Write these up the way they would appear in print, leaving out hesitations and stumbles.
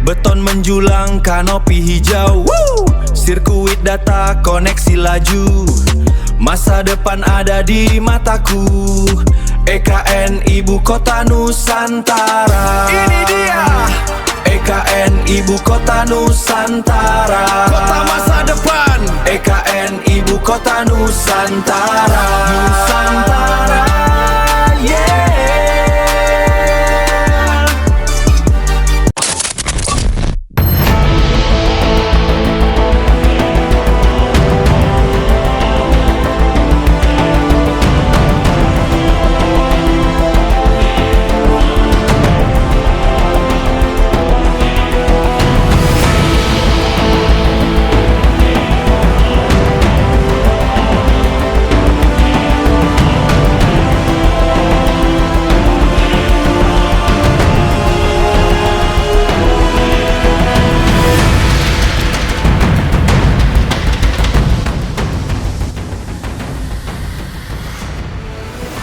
Beton menjulang, kanopi hijau. Sirkuit data, koneksi laju. Masa depan ada di mataku. EKN Ibu Kota Nusantara. Ini dia EKN Ibu Kota Nusantara. Kota masa depan. EKN Ibu Kota Nusantara. Nusantara, yeah.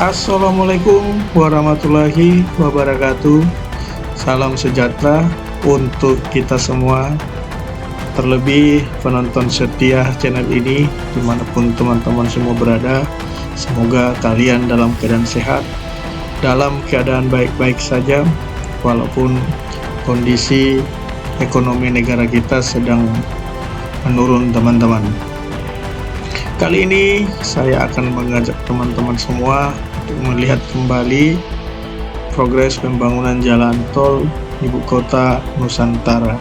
Assalamualaikum warahmatullahi wabarakatuh. Salam sejahtera untuk kita semua, terlebih penonton setia channel ini dimanapun teman-teman semua berada. Semoga kalian dalam keadaan sehat, dalam keadaan baik-baik saja, walaupun kondisi ekonomi negara kita sedang menurun teman-teman. Kali ini saya akan mengajak teman-teman semua untuk melihat kembali progres pembangunan jalan tol Ibu Kota Nusantara.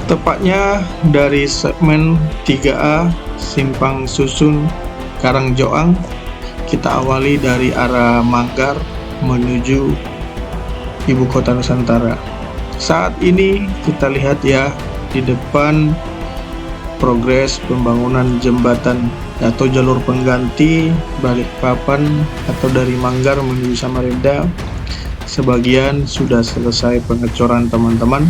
Tepatnya dari segmen 3A Simpang Susun Karangjoang, kita awali dari arah Manggar menuju Ibu Kota Nusantara. Saat ini kita lihat ya, di depan progres pembangunan jembatan atau jalur pengganti Balikpapan atau dari Manggar menuju Samarinda. Sebagian sudah selesai pengecoran teman-teman.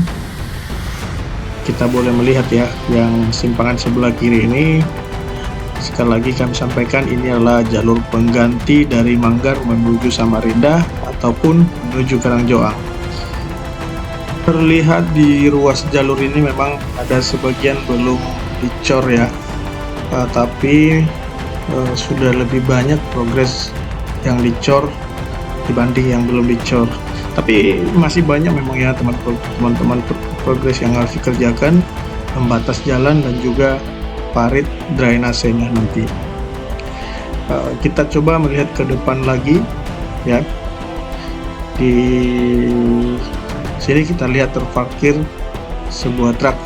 Kita boleh melihat ya, yang simpangan sebelah kiri ini, sekali lagi kami sampaikan, ini adalah jalur pengganti dari Manggar menuju Samarinda ataupun menuju Karangjoang. Terlihat di ruas jalur ini memang ada sebagian belum dicor ya, tapi sudah lebih banyak progres yang dicor dibanding yang belum dicor. Tapi masih banyak memang ya teman-teman progres yang harus dikerjakan, membatas jalan dan juga parit drainasenya nanti. Kita coba melihat ke depan lagi ya. Di sini kita lihat terparkir sebuah truk.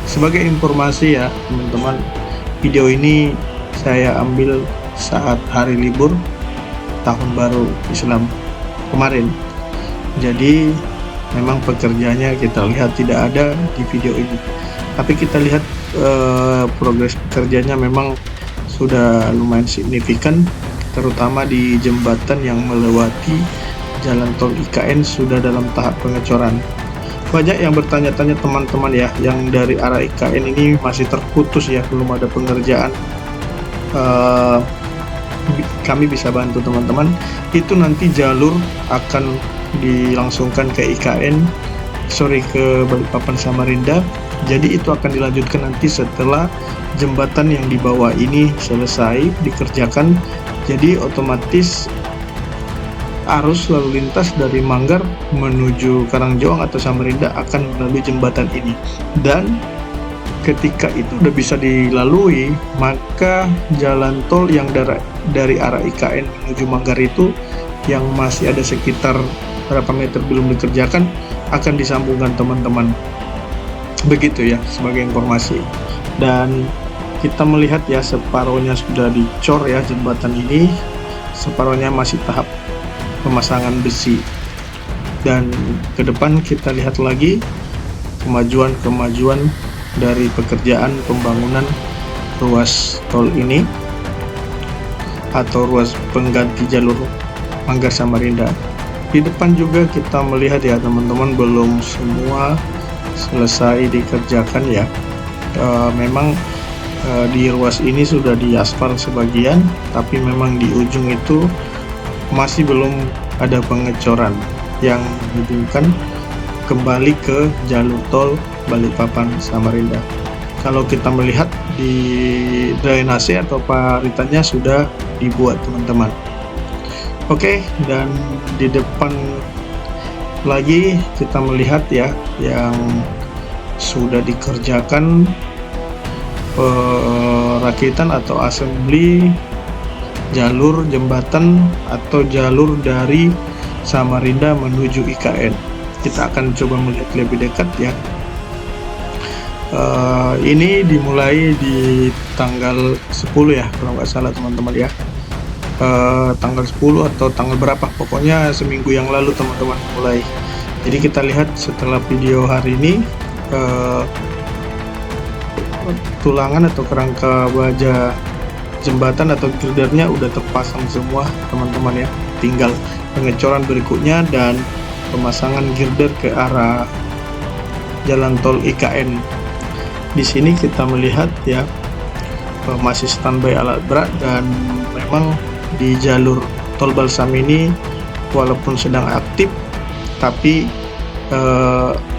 Sebagai informasi ya teman-teman, video ini saya ambil saat hari libur tahun baru Islam kemarin. Jadi memang pekerjaannya kita lihat tidak ada di video ini, tapi kita lihat progres pekerjaannya memang sudah lumayan signifikan, terutama di jembatan yang melewati jalan tol IKN sudah dalam tahap pengecoran. Banyak yang bertanya-tanya teman-teman ya, yang dari arah IKN ini masih terputus ya, belum ada pengerjaan. Kami bisa bantu teman-teman, itu nanti jalur akan dilangsungkan ke IKN, ke Balikpapan Samarinda. Jadi itu akan dilanjutkan nanti setelah jembatan yang di bawah ini selesai dikerjakan. Jadi otomatis arus lalu lintas dari Manggar menuju Karangjoang atau Samarinda akan melalui jembatan ini, dan ketika itu udah bisa dilalui, maka jalan tol yang dari arah IKN menuju Manggar itu yang masih ada sekitar berapa meter belum dikerjakan akan disambungkan teman-teman. Begitu ya sebagai informasi. Dan kita melihat ya, separuhnya sudah dicor ya jembatan ini, separuhnya masih tahap pemasangan besi. Dan ke depan kita lihat lagi kemajuan dari pekerjaan pembangunan ruas tol ini atau ruas pengganti jalur Manggar Samarinda. Di depan juga kita melihat ya teman-teman, belum semua selesai dikerjakan ya. Memang di ruas ini sudah diaspal sebagian, tapi memang di ujung itu masih belum ada pengecoran yang menunjukkan kembali ke jalur tol Balikpapan Samarinda. Kalau kita melihat di drainase atau paritannya sudah dibuat teman-teman. Oke, dan di depan lagi kita melihat ya yang sudah dikerjakan perakitan atau assembly jalur jembatan atau jalur dari Samarinda menuju IKN. Kita akan coba melihat lebih dekat ya. Ini dimulai di tanggal 10 ya kalau nggak salah teman-teman ya. Tanggal 10 atau tanggal berapa, pokoknya seminggu yang lalu teman-teman mulai. Jadi kita lihat setelah video hari ini tulangan atau kerangka baja jembatan atau girdernya udah terpasang semua teman-teman ya, tinggal pengecoran berikutnya dan pemasangan girder ke arah jalan tol IKN. Di sini kita melihat ya masih standby alat berat, dan memang di jalur tol Balsam ini walaupun sedang aktif tapi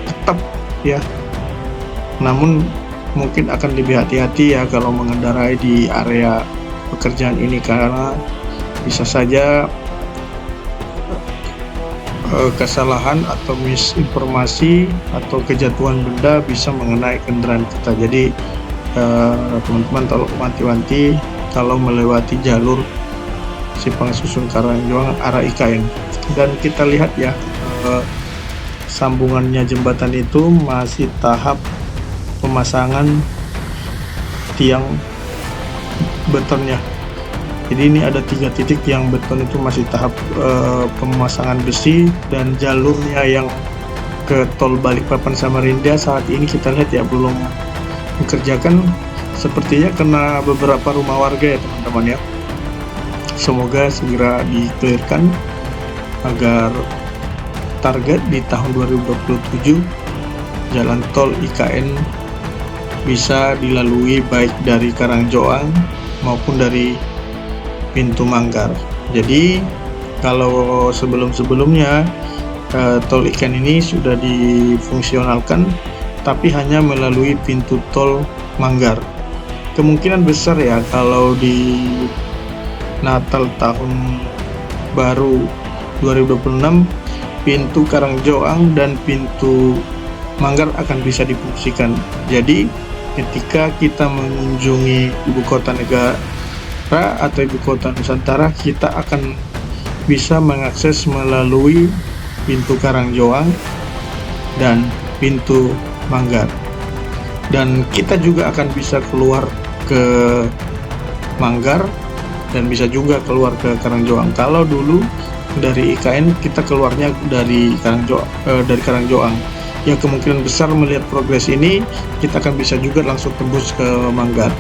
tetap ya, namun mungkin akan lebih hati-hati ya kalau mengendarai di area pekerjaan ini, karena bisa saja kesalahan atau misinformasi atau kejatuhan benda bisa mengenai kendaraan kita. Jadi teman-teman tolong wanti-wanti kalau melewati jalur Simpang Susun Karangjoang arah IKN. Dan kita lihat ya sambungannya jembatan itu masih tahap pemasangan tiang betonnya. Jadi ini ada 3 titik yang beton itu masih tahap pemasangan besi, dan jalurnya yang ke tol Balikpapan Samarinda saat ini kita lihat ya belum dikerjakan, sepertinya kena beberapa rumah warga ya teman-teman ya. Semoga segera di-clearkan agar target di tahun 2027 jalan tol IKN bisa dilalui baik dari Karangjoang maupun dari pintu Manggar. Jadi kalau sebelum-sebelumnya tol IKN ini sudah difungsionalkan tapi hanya melalui pintu tol Manggar. Kemungkinan besar ya kalau di Natal tahun baru 2026 pintu Karangjoang dan pintu Manggar akan bisa difungsikan. Jadi ketika kita mengunjungi ibu kota negara atau ibu kota Nusantara, kita akan bisa mengakses melalui pintu Karangjoang dan pintu Manggar, dan kita juga akan bisa keluar ke Manggar dan bisa juga keluar ke Karangjoang. Kalau dulu dari IKN kita keluarnya dari Karangjoang, ya kemungkinan besar melihat progres ini kita akan bisa juga langsung tembus ke Manggar.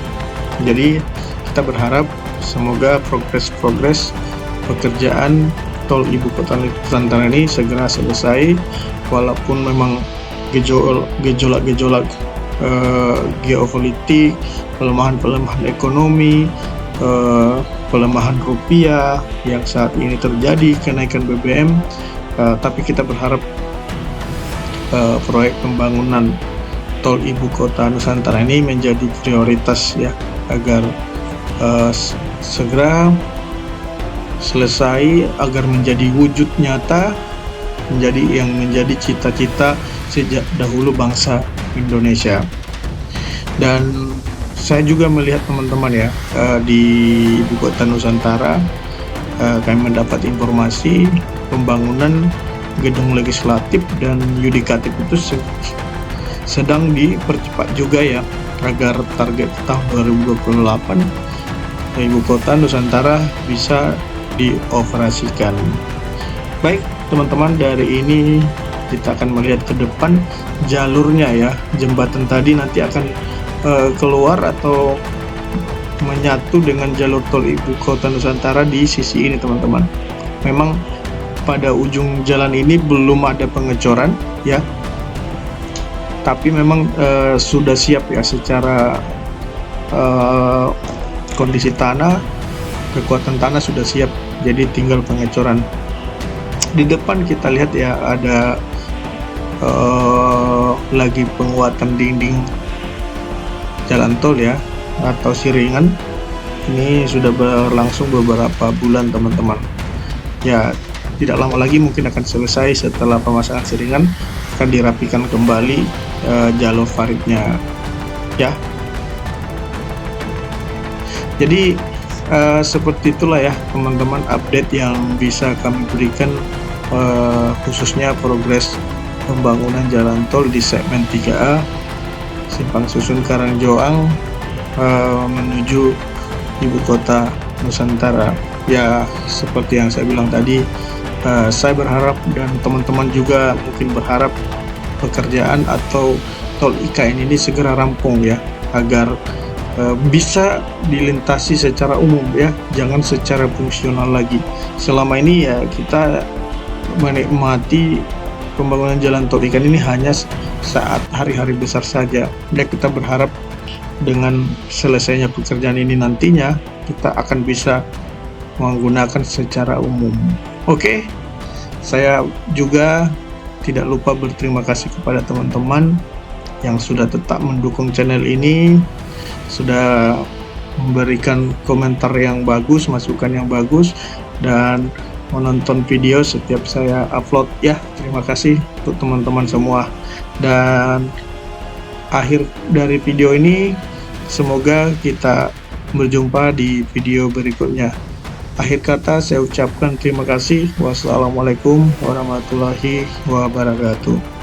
Jadi kita berharap semoga progres pekerjaan tol ibu kota Nusantara ini segera selesai, walaupun memang gejolak geopolitik, pelemahan ekonomi, pelemahan rupiah yang saat ini terjadi, kenaikan BBM, tapi kita berharap proyek pembangunan tol ibu kota Nusantara ini menjadi prioritas ya, agar segera selesai, agar menjadi wujud nyata, menjadi cita-cita sejak dahulu bangsa Indonesia. Dan saya juga melihat teman-teman ya di ibu kota Nusantara kami mendapat informasi pembangunan gedung legislatif dan yudikatif itu sedang dipercepat juga ya, agar target tahun 2028 ibu kota Nusantara bisa dioperasikan. Baik teman-teman, dari ini kita akan melihat ke depan jalurnya ya. Jembatan tadi nanti akan keluar atau menyatu dengan jalur tol ibu kota Nusantara di sisi ini teman-teman. Memang pada ujung jalan ini belum ada pengecoran ya, tapi memang sudah siap ya secara kondisi tanah, kekuatan tanah sudah siap, jadi tinggal pengecoran. Di depan kita lihat ya ada lagi penguatan dinding jalan tol ya, atau siringan. Ini sudah berlangsung beberapa bulan teman-teman ya. Tidak lama lagi mungkin akan selesai. Setelah pemasangan siringan akan dirapikan kembali jalur faridnya ya. Jadi seperti itulah ya teman-teman update yang bisa kami berikan, khususnya progres pembangunan jalan tol di segmen 3A Simpang Susun Karangjoang menuju ibu kota Nusantara ya. Seperti yang saya bilang tadi, saya berharap dan teman-teman juga mungkin berharap pekerjaan atau tol IKN ini segera rampung ya, agar bisa dilintasi secara umum ya, jangan secara fungsional lagi. Selama ini ya kita menikmati pembangunan jalan tol IKN ini hanya saat hari-hari besar saja. Dan kita berharap dengan selesainya pekerjaan ini nantinya kita akan bisa menggunakan secara umum. Oke, saya juga tidak lupa berterima kasih kepada teman-teman yang sudah tetap mendukung channel ini, sudah memberikan komentar yang bagus, masukan yang bagus, dan menonton video setiap saya upload ya. Terima kasih untuk teman-teman semua. Dan akhir dari video ini, semoga kita berjumpa di video berikutnya. Akhir kata saya ucapkan terima kasih. Wassalamualaikum warahmatullahi wabarakatuh.